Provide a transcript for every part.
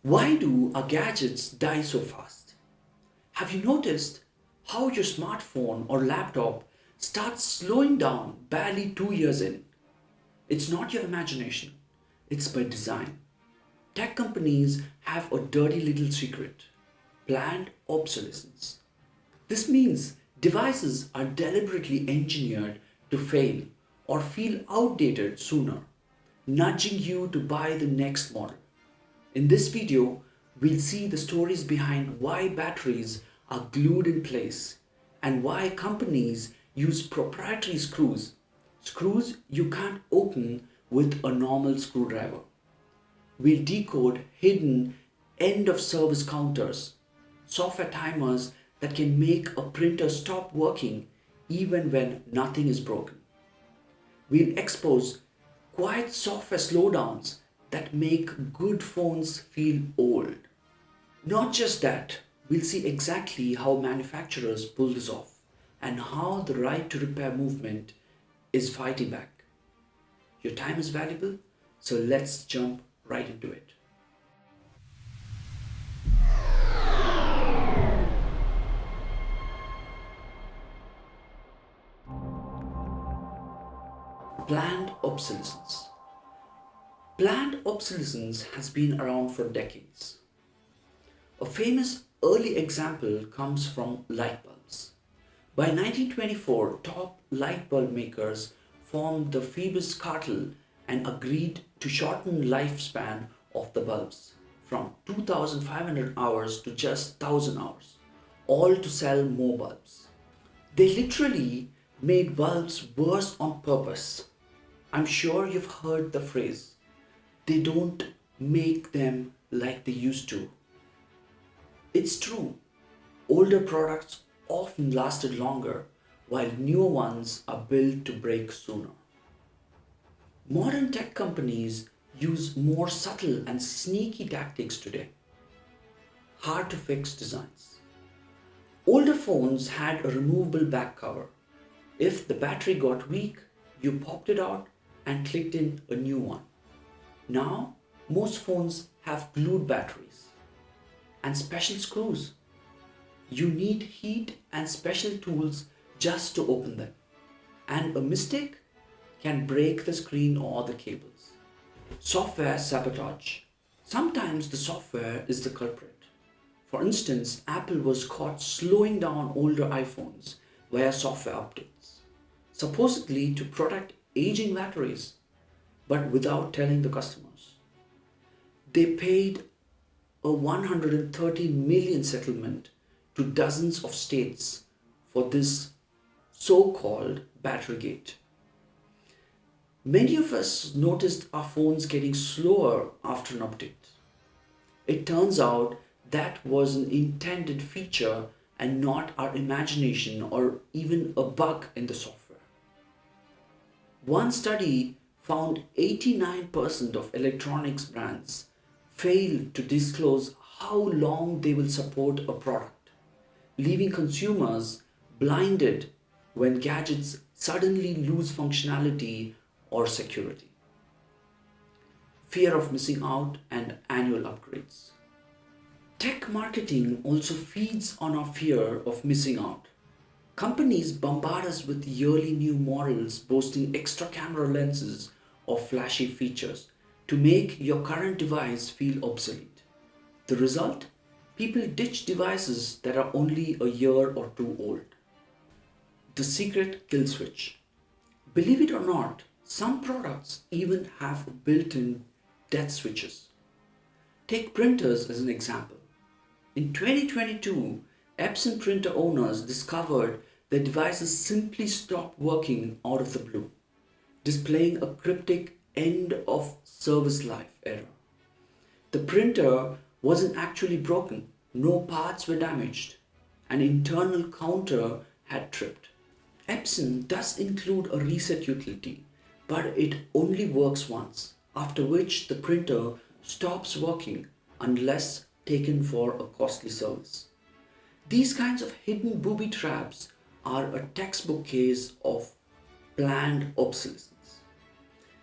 Why do our gadgets die so fast? Have you noticed how your smartphone or laptop starts slowing down barely 2 years in? It's not your imagination, it's by design. Tech companies have a dirty little secret: planned obsolescence. This means devices are deliberately engineered to fail or feel outdated sooner, nudging you to buy the next model. In this video, we'll see the stories behind why batteries are glued in place and why companies use proprietary screws you can't open with a normal screwdriver. We'll decode hidden end of service counters, software timers that can make a printer stop working even when nothing is broken. We'll expose quiet software slowdowns that make good phones feel old. Not just that, we'll see exactly how manufacturers pull this off and how the right to repair movement is fighting back. Your time is valuable, so let's jump right into it. Planned obsolescence. Planned obsolescence has been around for decades. A famous early example comes from light bulbs. By 1924, top light bulb makers formed the Phoebus cartel and agreed to shorten lifespan of the bulbs from 2,500 hours to just 1,000 hours, all to sell more bulbs. They literally made bulbs worse on purpose. I'm sure you've heard the phrase, they don't make them like they used to. It's true, older products often lasted longer while newer ones are built to break sooner. Modern tech companies use more subtle and sneaky tactics today. Hard to fix designs. Older phones had a removable back cover. If the battery got weak, you popped it out and clicked in a new one. Now, most phones have glued batteries and special screws. You need heat and special tools just to open them. And a mistake can break the screen or the cables. Software sabotage. Sometimes the software is the culprit. For instance, Apple was caught slowing down older iPhones via software updates, supposedly to protect aging batteries, but without telling the customers. They paid a 130 million settlement to dozens of states for this so-called Batterygate. Many of us noticed our phones getting slower after an update. It turns out that was an intended feature and not our imagination or even a bug in the software. One study found 89% of electronics brands fail to disclose how long they will support a product, leaving consumers blinded when gadgets suddenly lose functionality or security. Fear of missing out and annual upgrades. Tech marketing also feeds on our fear of missing out. Companies bombard us with yearly new models boasting extra camera lenses or flashy features to make your current device feel obsolete. The result? People ditch devices that are only a year or two old. The secret kill switch. Believe it or not, some products even have built-in death switches. Take printers as an example. In 2022, Epson printer owners discovered their devices simply stopped working out of the blue, displaying a cryptic end of service life error. The printer wasn't actually broken, no parts were damaged, an internal counter had tripped. Epson does include a reset utility, but it only works once, after which the printer stops working unless taken for a costly service. These kinds of hidden booby traps are a textbook case of planned obsolescence.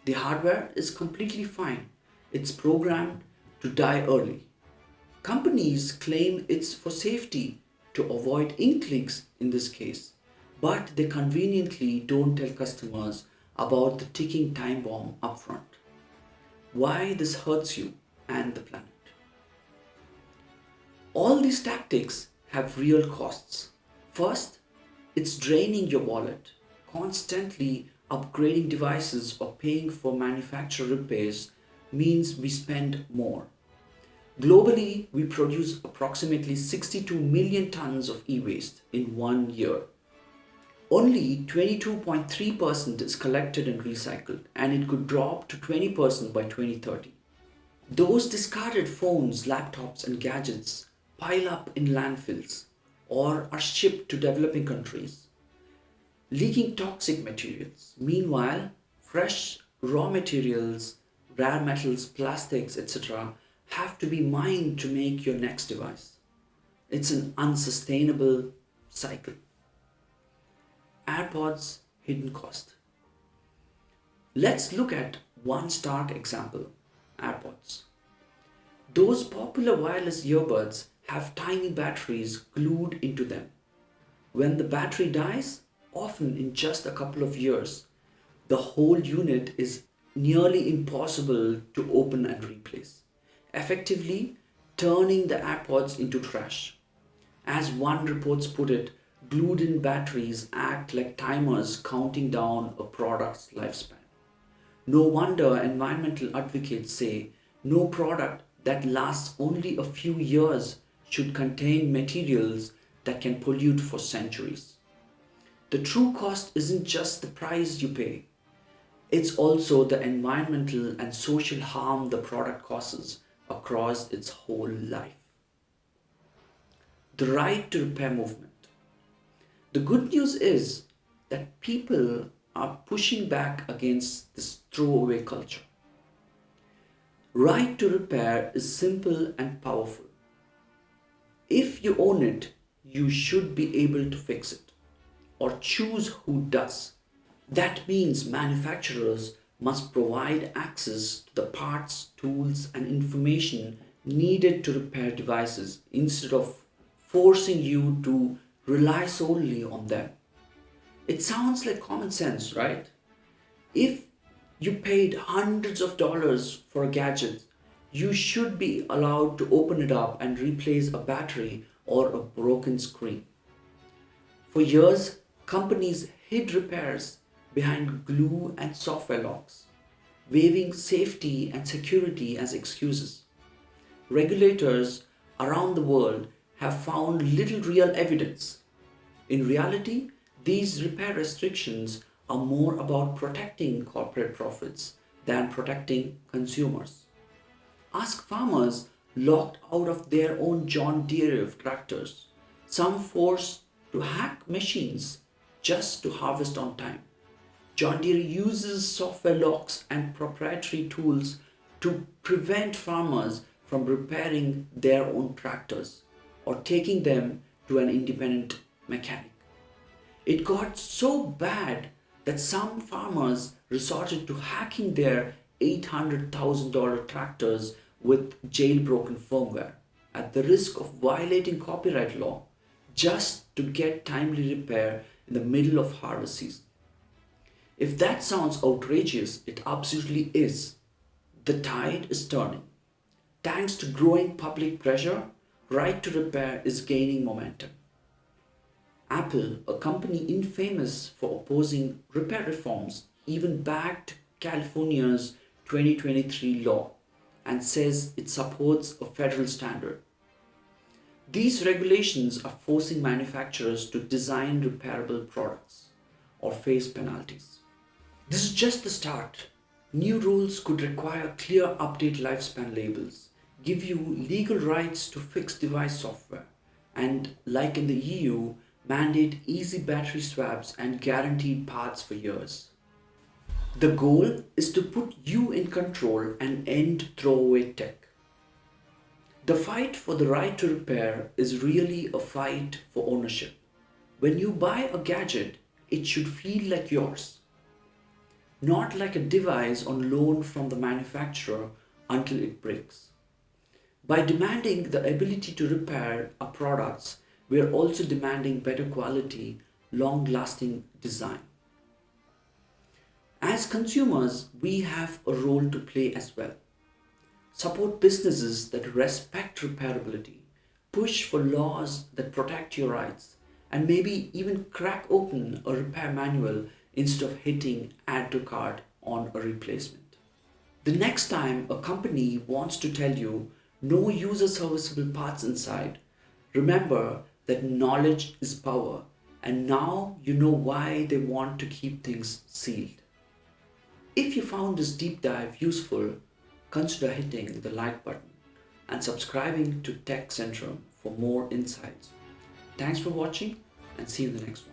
The hardware is completely fine. It's programmed to die early. Companies claim it's for safety to avoid ink leaks in this case, but they conveniently don't tell customers about the ticking time bomb upfront. Why this hurts you and the planet. All these tactics have real costs. First, it's draining your wallet. Constantly upgrading devices or paying for manufacturer repairs means we spend more. Globally, we produce approximately 62 million tons of e-waste in 1 year. Only 22.3% is collected and recycled, and it could drop to 20% by 2030. Those discarded phones, laptops, and gadgets pile up in landfills or are shipped to developing countries, leaking toxic materials. Meanwhile, fresh raw materials, rare metals, plastics, etc., have to be mined to make your next device. It's an unsustainable cycle. AirPods hidden cost. Let's look at one stark example: AirPods. Those popular wireless earbuds have tiny batteries glued into them. When the battery dies, often in just a couple of years, the whole unit is nearly impossible to open and replace, effectively turning the AirPods into trash. As one reports put it, glued in batteries act like timers counting down a product's lifespan. No wonder environmental advocates say no product that lasts only a few years should contain materials that can pollute for centuries. The true cost isn't just the price you pay, it's also the environmental and social harm the product causes across its whole life. The right to repair movement. The good news is that people are pushing back against this throwaway culture. Right to repair is simple and powerful. If you own it, you should be able to fix it, or choose who does. That means manufacturers must provide access to the parts, tools, and information needed to repair devices instead of forcing you to rely solely on them. It sounds like common sense, right? If you paid hundreds of dollars for a gadget, you should be allowed to open it up and replace a battery or a broken screen. For years, companies hid repairs behind glue and software locks, waving safety and security as excuses. Regulators around the world have found little real evidence. In reality, these repair restrictions are more about protecting corporate profits than protecting consumers. Ask farmers locked out of their own John Deere tractors, some forced to hack machines just to harvest on time. John Deere uses software locks and proprietary tools to prevent farmers from repairing their own tractors or taking them to an independent mechanic. It got so bad that some farmers resorted to hacking their $800,000 tractors with jailbroken firmware at the risk of violating copyright law just to get timely repair in the middle of harvest season. If that sounds outrageous, it absolutely is. The tide is turning. Thanks to growing public pressure, right to repair is gaining momentum. Apple, a company infamous for opposing repair reforms, even backed California's 2023 law and says it supports a federal standard. These regulations are forcing manufacturers to design repairable products or face penalties. This is just the start. New rules could require clear update lifespan labels, give you legal rights to fix device software, and, like in the EU, mandate easy battery swaps and guaranteed parts for years. The goal is to put you in control and end throwaway tech. The fight for the right to repair is really a fight for ownership. When you buy a gadget, it should feel like yours, not like a device on loan from the manufacturer until it breaks. By demanding the ability to repair our products, we are also demanding better quality, long lasting design. As consumers, we have a role to play as well. Support businesses that respect repairability, push for laws that protect your rights, and maybe even crack open a repair manual instead of hitting add to cart on a replacement. The next time a company wants to tell you no user serviceable parts inside, remember that knowledge is power, and now you know why they want to keep things sealed. If you found this deep dive useful, consider hitting the like button and subscribing to Tech Zentrum for more insights. Thanks for watching and see you in the next one.